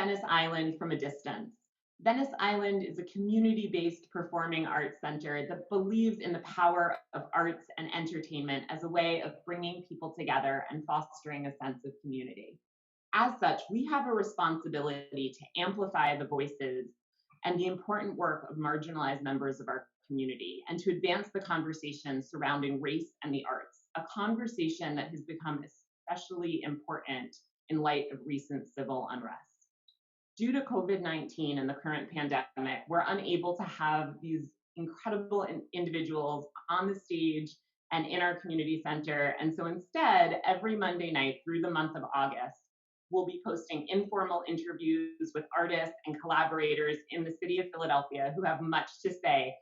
Venice Island from a distance. Venice Island is a community-based performing arts center that believes in the power of arts and entertainment as a way of bringing people together and fostering a sense of community. As such, we have a responsibility to amplify the voices and the important work of marginalized members of our community and to advance the conversation surrounding race and the arts, a conversation that has become especially important in light of recent civil unrest. Due to COVID-19 and the current pandemic, we're unable to have these incredible individuals on the stage and in our community center. And so instead, every Monday night through the month of August, we'll be posting informal interviews with artists and collaborators in the city of Philadelphia who have much to say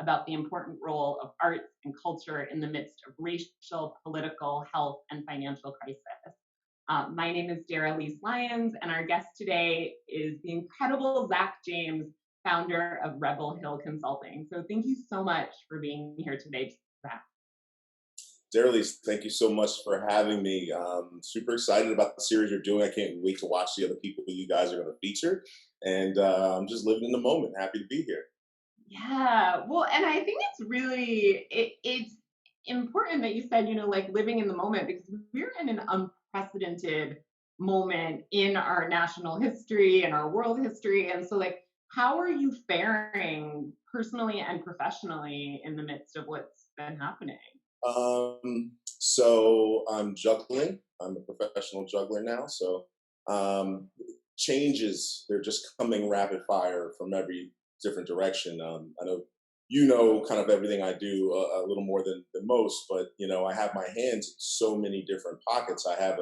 about the important role of arts and culture in the midst of racial, political, health, and financial crisis. My name is Daralyse Lyons, and our guest today is the incredible Zack James, founder of Rebel Hill Consulting. So thank you so much for being here today, Zack. Daralyse, thank you so much for having me. Super excited about the series you're doing. I can't wait to watch the other people you guys are going to feature. And I'm just living in the moment. Happy to be here. Yeah, well, and I think it's really, it's important that you said, like living in the moment, because we're in an unprecedented moment in our national history and our world history. And so like, how are you faring personally and professionally in the midst of what's been happening? So I'm juggling. I'm a professional juggler now. So changes, they're just coming rapid fire from every different direction. I know kind of everything I do a little more than most, but I have my hands in so many different pockets. I have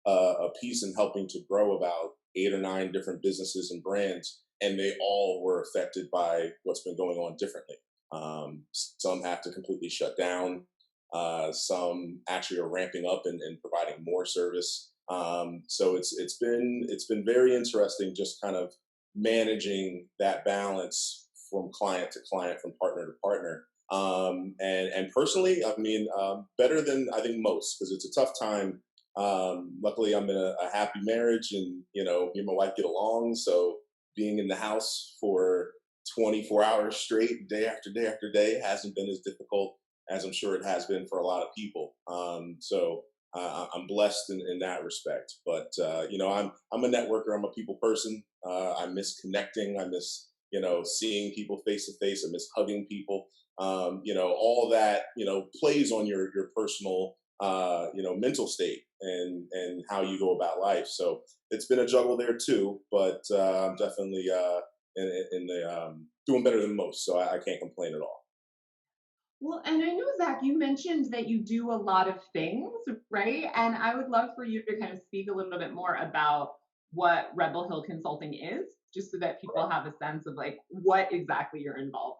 a piece in helping to grow about 8 or 9 different businesses and brands, and they all were affected by what's been going on differently. Some have to completely shut down. Some actually are ramping up and providing more service. So it's been very interesting, just kind of managing that balance from client to client, from partner to partner. And personally, I mean, better than I think most, because it's a tough time. Luckily, I'm in a happy marriage, and me and my wife get along. So being in the house for 24 hours straight, day after day after day, hasn't been as difficult as I'm sure it has been for a lot of people. So I'm blessed in that respect. But I'm a networker. I'm a people person. I miss connecting. I miss seeing people face to face. I miss hugging people. All that plays on your personal mental state and how you go about life. So it's been a juggle there too. But I'm definitely in the doing better than most. So I can't complain at all. Well, and I know, Zack, you mentioned that you do a lot of things, right? And I would love for you to kind of speak a little bit more about what Rebel Hill Consulting is, just so that people have a sense of like what exactly you're involved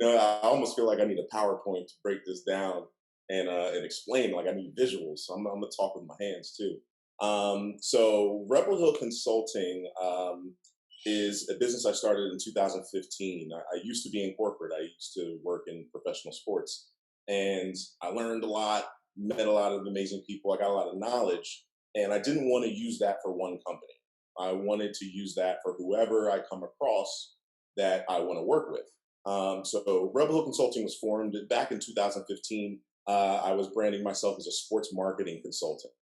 in. I almost feel like I need a PowerPoint to break this down and explain. Like I need visuals. So I'm gonna talk with my hands too. So Rebel Hill Consulting is a business I started in 2015. I used to be in corporate. I used to work in professional sports, and I learned a lot, met a lot of amazing people. I got a lot of knowledge, and I didn't want to use that for one company. I wanted to use that for whoever I come across that I want to work with. So Rebel Hill Consulting was formed back in 2015. I was branding myself as a sports marketing consultant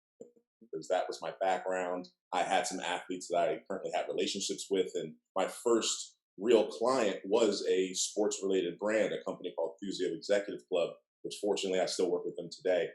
because that was my background. I had some athletes that I currently have relationships with, and my first real client was a sports-related brand, a company called Enthusiasm Executive Club, which fortunately I still work with them today.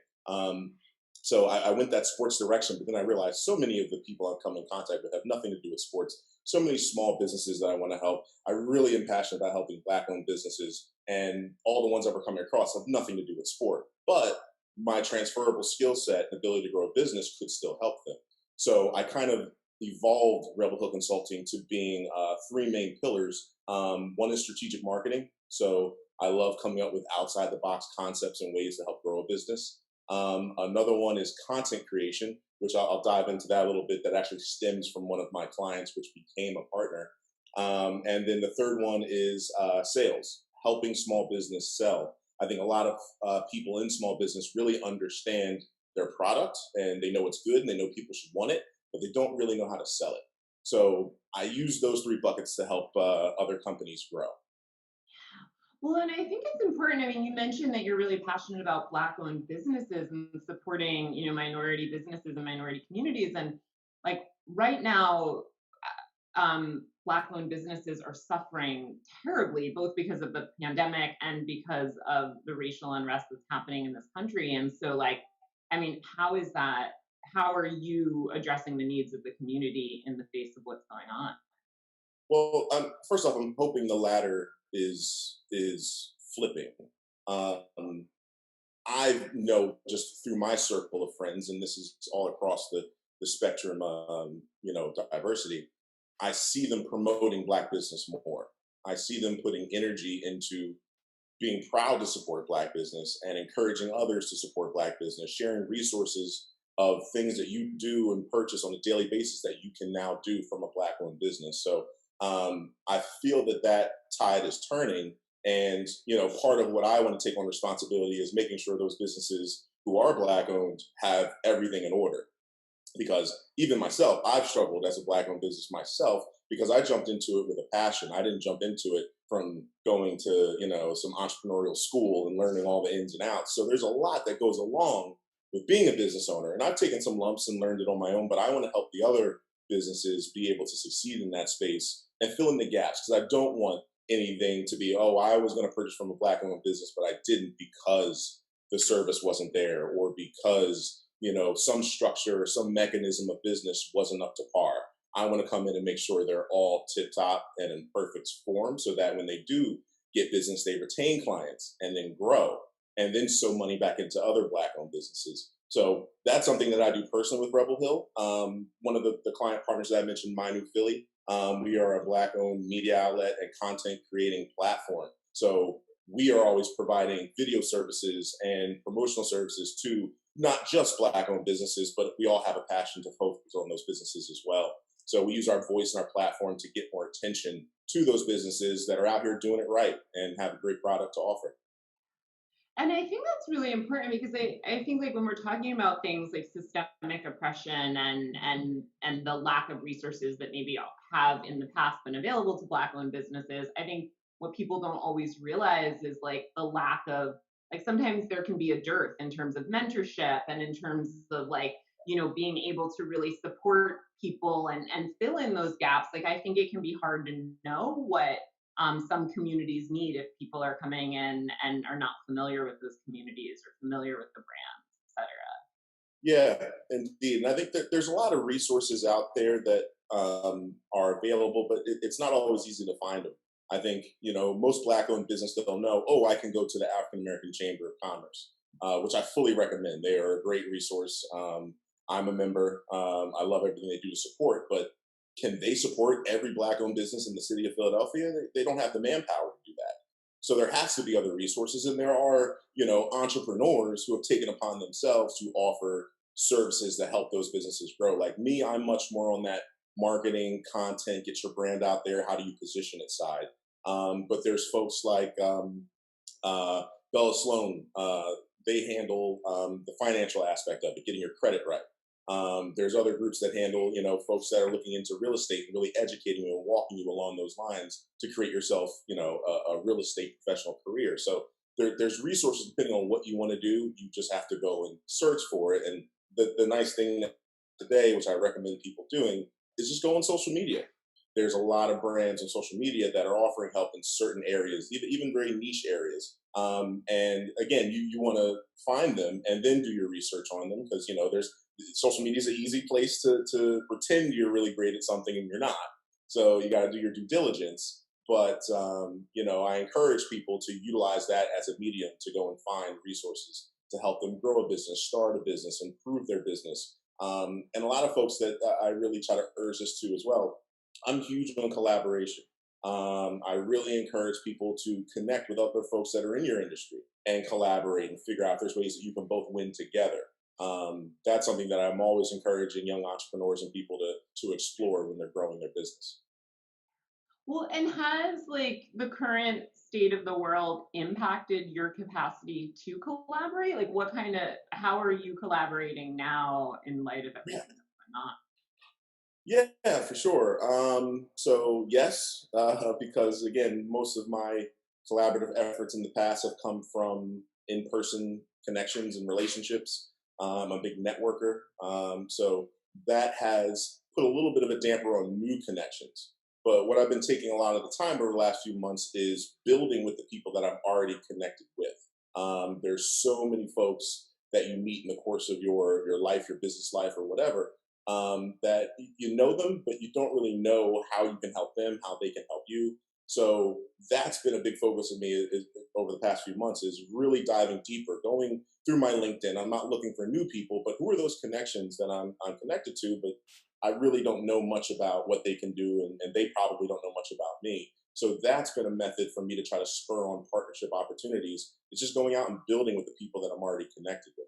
So I went that sports direction, but then I realized so many of the people I've come in contact with have nothing to do with sports. So many small businesses that I want to help. I really am passionate about helping Black-owned businesses, and all the ones that we're coming across have nothing to do with sport. But my transferable skill set and ability to grow a business could still help them. So I kind of evolved Rebel Hill Consulting to being 3 main pillars. One is strategic marketing. So I love coming up with outside the box concepts and ways to help grow a business. Another one is content creation, which I'll dive into that a little bit. That actually stems from one of my clients, which became a partner. And then the third one is sales, helping small business sell. I think a lot of people in small business really understand their product, and they know it's good and they know people should want it, but they don't really know how to sell it. So I use those three buckets to help other companies grow. Well, and I think it's important. I mean, you mentioned that you're really passionate about Black-owned businesses and supporting, minority businesses and minority communities. And like right now, Black-owned businesses are suffering terribly, both because of the pandemic and because of the racial unrest that's happening in this country. And so, like, I mean, how is that? How are you addressing the needs of the community in the face of what's going on? Well, first off, I'm hoping the latter is flipping. Um, I know just through my circle of friends, and this is all across the spectrum, diversity. I see them promoting Black business more. I see them putting energy into being proud to support Black business and encouraging others to support Black business, sharing resources of things that you do and purchase on a daily basis that you can now do from a Black owned business. So I feel that that tide is turning. And, part of what I want to take on responsibility is making sure those businesses who are Black owned have everything in order, because even myself, I've struggled as a Black owned business myself because I jumped into it with a passion. I didn't jump into it from going to, some entrepreneurial school and learning all the ins and outs. So there's a lot that goes along with being a business owner. And I've taken some lumps and learned it on my own, but I want to help the other businesses be able to succeed in that space and fill in the gaps, because I don't want anything to be, oh, I was going to purchase from a Black owned business, but I didn't because the service wasn't there, or because some structure or some mechanism of business wasn't up to par. I want to come in and make sure they're all tip top and in perfect form, so that when they do get business, they retain clients and then grow and then sow money back into other Black owned businesses. So that's something that I do personally with Rebel Hill. One of the client partners that I mentioned, MyNEWPhilly, we are a Black owned media outlet and content creating platform. So we are always providing video services and promotional services to not just Black owned businesses, but we all have a passion to focus on those businesses as well. So we use our voice and our platform to get more attention to those businesses that are out here doing it right and have a great product to offer. And I think that's really important because I think like when we're talking about things like systemic oppression and the lack of resources that maybe have in the past been available to Black owned businesses, I think what people don't always realize is like the lack of, like, sometimes there can be a dearth in terms of mentorship and in terms of like, being able to really support people and fill in those gaps. Like I think it can be hard to know what some communities need if people are coming in and are not familiar with those communities or familiar with the brands, et cetera. Yeah, indeed. And I think that there's a lot of resources out there that are available, but it's not always easy to find them. I think, most Black owned business don't know, oh, I can go to the African American Chamber of Commerce, which I fully recommend. They are a great resource. I'm a member. I love everything they do to support, but can they support every Black owned business in the city of Philadelphia? They don't have the manpower to do that. So there has to be other resources, and there are, entrepreneurs who have taken upon themselves to offer services that help those businesses grow. Like me, I'm much more on that marketing, content, get your brand out there. How do you position it side? But there's folks like uh, Bella Sloan. They handle the financial aspect of it, getting your credit right. There's other groups that handle, folks that are looking into real estate and really educating you and walking you along those lines to create yourself, a real estate professional career. So there's resources depending on what you want to do. You just have to go and search for it. And the nice thing today, which I recommend people doing, is just go on social media. There's a lot of brands on social media that are offering help in certain areas, even very niche areas. And again, you want to find them and then do your research on them, because there's social media is an easy place to pretend you're really great at something and you're not. So you got to do your due diligence. But I encourage people to utilize that as a medium to go and find resources to help them grow a business, start a business, improve their business. And a lot of folks that I really try to urge this to as well. I'm huge on collaboration. I really encourage people to connect with other folks that are in your industry and collaborate and figure out if there's ways that you can both win together. That's something that I'm always encouraging young entrepreneurs and people to explore when they're growing their business. Well, and has like the current state of the world impacted your capacity to collaborate? Like how are you collaborating now in light of everything Yeah, that's going on? Yeah, for sure. So yes, because again, most of my collaborative efforts in the past have come from in-person connections and relationships. I'm a big networker, so that has put a little bit of a damper on new connections. But what I've been taking a lot of the time over the last few months is building with the people that I'm already connected with. There's so many folks that you meet in the course of your life, your business life, or whatever, that you know them, but you don't really know how you can help them, how they can help you. So that's been a big focus of me over the past few months is really diving deeper, going through my LinkedIn. I'm not looking for new people, but who are those connections that I'm connected to, but I really don't know much about what they can do, and they probably don't know much about me. So that's been a method for me to try to spur on partnership opportunities. It's just going out and building with the people that I'm already connected with.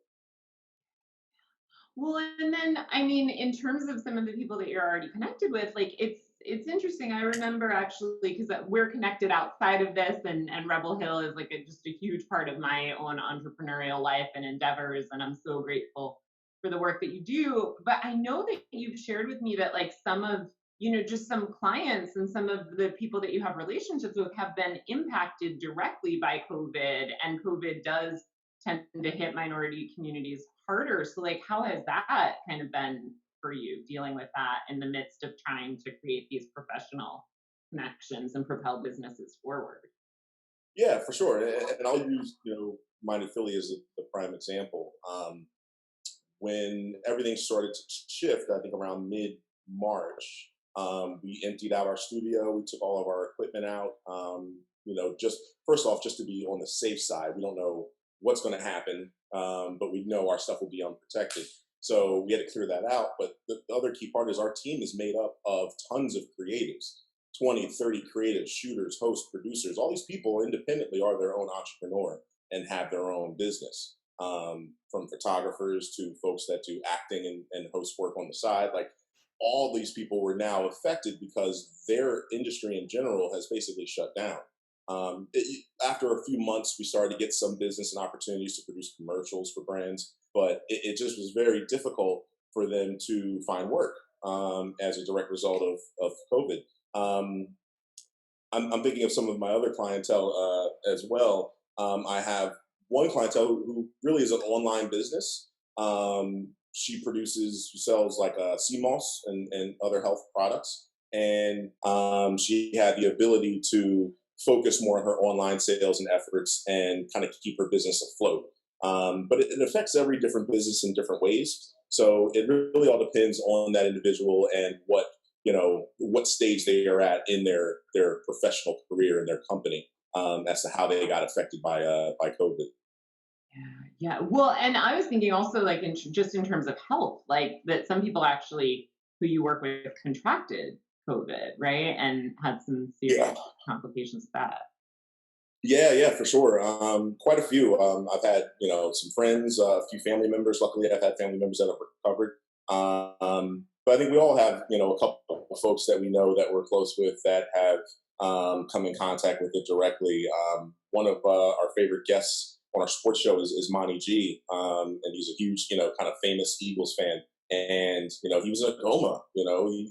Well, and then I mean, in terms of some of the people that you're already connected with, like it's interesting. I remember actually because we're connected outside of this, and Rebel Hill is like just a huge part of my own entrepreneurial life and endeavors, and I'm so grateful for the work that you do. But I know that you've shared with me that like some of just some clients and some of the people that you have relationships with have been impacted directly by COVID, and COVID does tend to hit minority communities harder. So, like, how has that kind of been for you dealing with that in the midst of trying to create these professional connections and propel businesses forward? Yeah, for sure. And I'll use, MyNEWPhilly as the prime example. When everything started to shift, I think around mid March, we emptied out our studio. We took all of our equipment out. Just first off, just to be on the safe side. We don't know what's going to happen, but we know our stuff will be unprotected. So we had to clear that out. But the other key part is our team is made up of tons of creatives, 20, 30 creatives, shooters, hosts, producers. All these people independently are their own entrepreneur and have their own business, from photographers to folks that do acting and host work on the side. Like all these people were now affected because their industry in general has basically shut down. After a few months, we started to get some business and opportunities to produce commercials for brands, but it just was very difficult for them to find work, as a direct result of COVID. Um, I'm thinking of some of my other clientele, as well. I have one clientele who really is an online business. She sells like sea moss and other health products, and she had the ability to focus more on her online sales and efforts and kind of keep her business afloat. But it affects every different business in different ways. So it really all depends on that individual and what stage they are at in their professional career and their company, as to how they got affected by COVID. Yeah. Well, and I was thinking also, like, just in terms of health, like that some people actually who you work with contracted COVID, right? And had some serious Yeah, complications with that. yeah, for sure. Quite a few. I've had some friends, a few family members. Luckily, I've had family members that have recovered. But I think we all have a couple of folks that we know that we're close with that have come in contact with it directly. One of our favorite guests on our sports show is Monty G, and he's a huge kind of famous Eagles fan. And he was in a coma.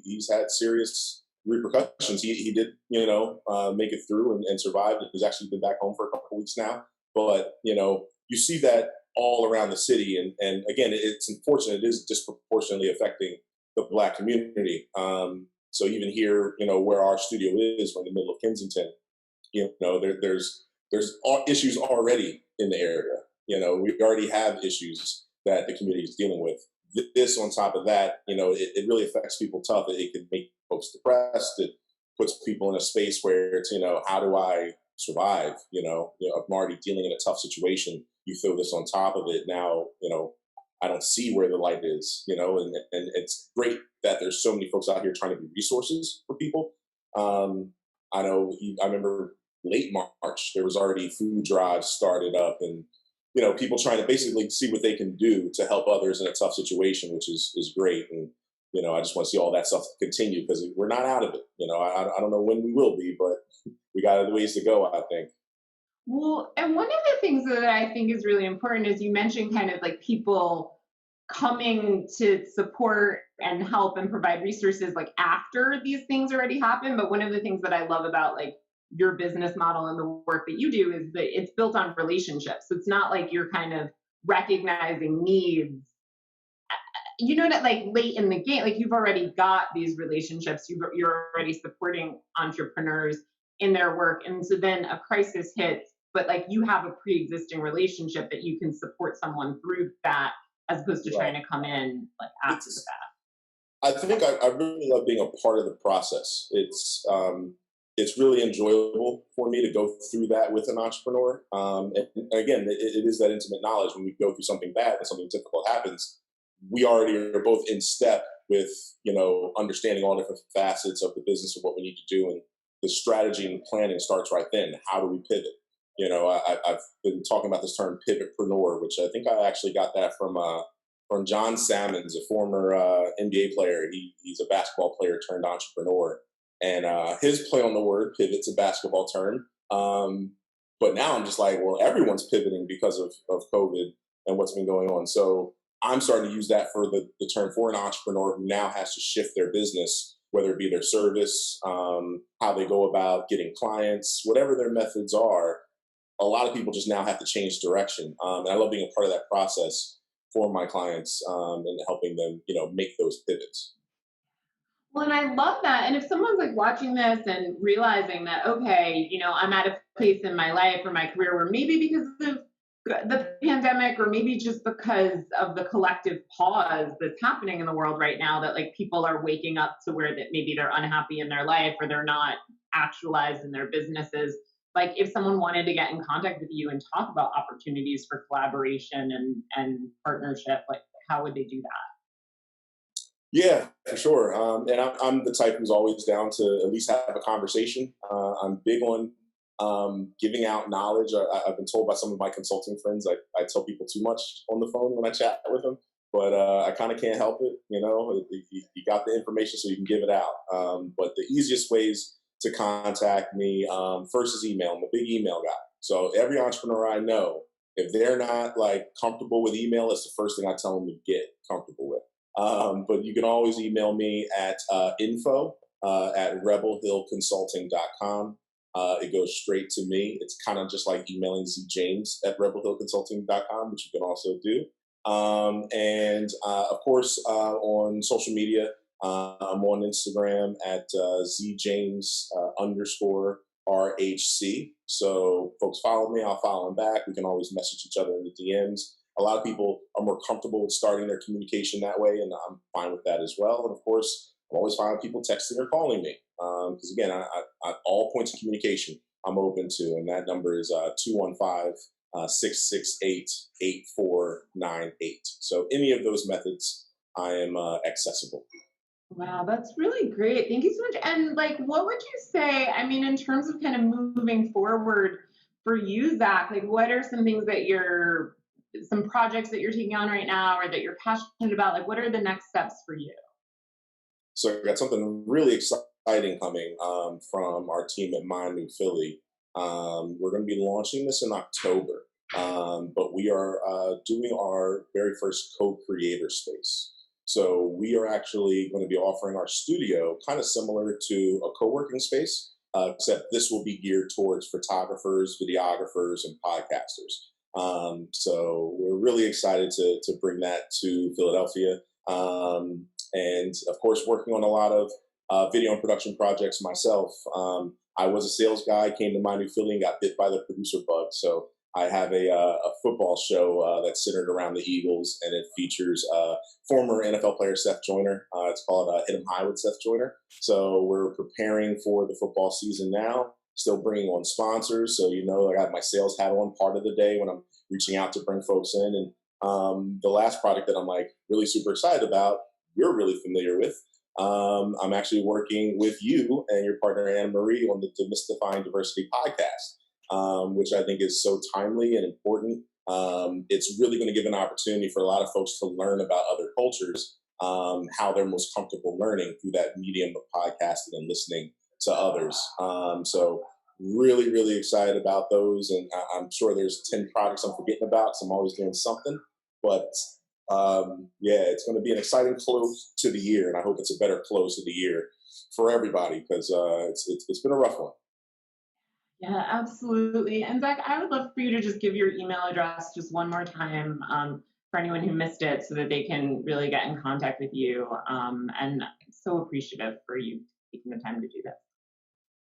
He's had serious repercussions. He did, make it through and survived. He's actually been back home for a couple of weeks now. But you see that all around the city, and again, it's unfortunate. It is disproportionately affecting the Black community. So even here, where our studio is, we're in the middle of Kensington. There's issues already in the area. We already have issues that the community is dealing with. This on top of that, it really affects people tough. It can make folks depressed. It puts people in a space where it's, how do I survive? I'm already dealing in a tough situation. You throw this on top of it. Now, I don't see where the light is, and it's great that there's so many folks out here trying to be resources for people. I remember late March, there was already food drives started up, and people trying to basically see what they can do to help others in a tough situation, which is great. And I just want to see all that stuff continue because we're not out of it. I don't know when we will be, but we got other ways to go, I think. Well, and one of the things that I think is really important is you mentioned kind of like people coming to support and help and provide resources like after these things already happen. But one of the things that I love about like your business model and the work that you do is that it's built on relationships. So it's not like you're kind of recognizing needs, you know, that like late in the game, like you've already got these relationships, you're already supporting entrepreneurs in their work. And so then a crisis hits, but like you have a pre-existing relationship that you can support someone through that, as opposed to Right. trying to come in like after the It's, fact. I think I really love being a part of the process. It's really enjoyable for me to go through that with an entrepreneur. And again, it is that intimate knowledge when we go through something bad and something difficult happens. We already are both in step with understanding all different facets of the business of what we need to do, and the strategy and planning starts right then. How do we pivot? I've been talking about this term pivotpreneur, which I think I actually got that from John Salmons, a former NBA player. He's a basketball player turned entrepreneur, and his play on the word pivot's a basketball term. But now I'm just like, well, everyone's pivoting because of COVID and what's been going on. So I'm starting to use that for the term for an entrepreneur who now has to shift their business, whether it be their service, how they go about getting clients, whatever their methods are. A lot of people just now have to change direction. And I love being a part of that process for my clients, and helping them, make those pivots. Well, and I love that. And if someone's like watching this and realizing that, okay, I'm at a place in my life or my career where maybe because of the pandemic, or maybe just because of the collective pause that's happening in the world right now, that like people are waking up to where that maybe they're unhappy in their life or they're not actualized in their businesses. Like if someone wanted to get in contact with you and talk about opportunities for collaboration and partnership, like how would they do that? Yeah, for sure. And I'm the type who's always down to at least have a conversation. I'm big on giving out knowledge. I've been told by some of my consulting friends I tell people too much on the phone when I chat with them, but I kind of can't help it. You got the information, so you can give it out. But the easiest ways to contact me, first is email. I'm a big email guy. So every entrepreneur I know, if they're not like comfortable with email, it's the first thing I tell them to get comfortable with. But you can always email me at info at rebelhillconsulting.com. It goes straight to me. It's kind of just like emailing Z James at rebelhillconsulting.com, which you can also do. And of course, on social media, I'm on Instagram at ZJames underscore RHC. So folks follow me, I'll follow them back. We can always message each other in the DMs. A lot of people are more comfortable with starting their communication that way, and I'm fine with that as well. And of course, I'm always fine with people texting or calling me. Because again, all points of communication I'm open to, and that number is 215 668 8498. So any of those methods, I am accessible. Wow, that's really great. Thank you so much. And like, what would you say? I mean, in terms of kind of moving forward for you, Zach, like, what are some things that some projects that you're taking on right now or that you're passionate about? Like, what are the next steps for you? So I got something really exciting coming from our team at MyNEWPhilly. We're going to be launching this in October, but we are doing our very first co-creator space. So we are actually going to be offering our studio kind of similar to a co-working space, except this will be geared towards photographers, videographers, and podcasters. So we're really excited to bring that to Philadelphia. And of course, working on a lot of video and production projects myself. I was a sales guy, came to MyNEWPhilly and got bit by the producer bug. So I have a football show that's centered around the Eagles, and it features former NFL player Seth Joyner. It's called Hit 'em High with Seth Joyner. So we're preparing for the football season now, still bringing on sponsors. So, I got my sales hat on part of the day when I'm reaching out to bring folks in. And the last product that I'm like really super excited about, you're really familiar with. I'm actually working with you and your partner Anna Marie on the Demystifying Diversity podcast, which I think is so timely and important. It's really going to give an opportunity for a lot of folks to learn about other cultures, how they're most comfortable learning through that medium of podcasting and listening to others. So really, really excited about those. And I'm sure there's 10 products I'm forgetting about because I'm always doing something. But Yeah, it's going to be an exciting close to the year, and I hope it's a better close to the year for everybody because it's been a rough one. Yeah, absolutely. And Zach, I would love for you to just give your email address just one more time for anyone who missed it so that they can really get in contact with you. And so appreciative for you taking the time to do this.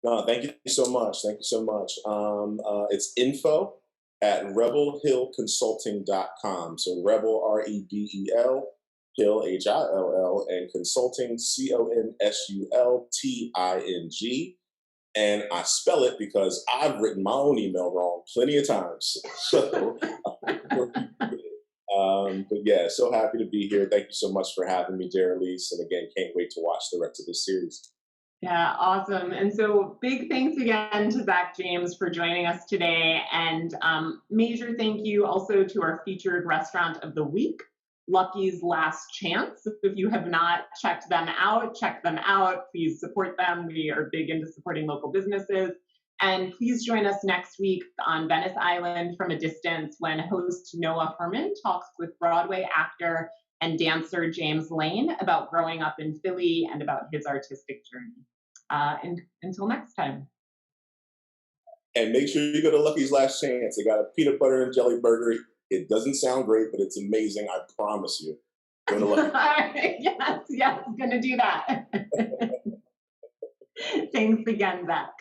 No, thank you so much. Thank you so much. It's info at rebelhillconsulting.com. So rebel, Rebel, Hill, Hill, and consulting, Consulting. And I spell it because I've written my own email wrong plenty of times. So, but yeah, so happy to be here. Thank you so much for having me, Daralyse. And again, can't wait to watch the rest of this series. Yeah, awesome. And so big thanks again to Zack James for joining us today. And major thank you also to our featured restaurant of the week, Lucky's Last Chance. If you have not checked them out, check them out. Please support them. We are big into supporting local businesses. And please join us next week on Venice Island from a Distance when host Noah Herman talks with Broadway actor and dancer James Lane about growing up in Philly and about his artistic journey. And until next time. And make sure you go to Lucky's Last Chance. They got a peanut butter and jelly burger. It doesn't sound great, but it's amazing. I promise you. Go to Lucky. Yes, gonna do that. Thanks again, Zach.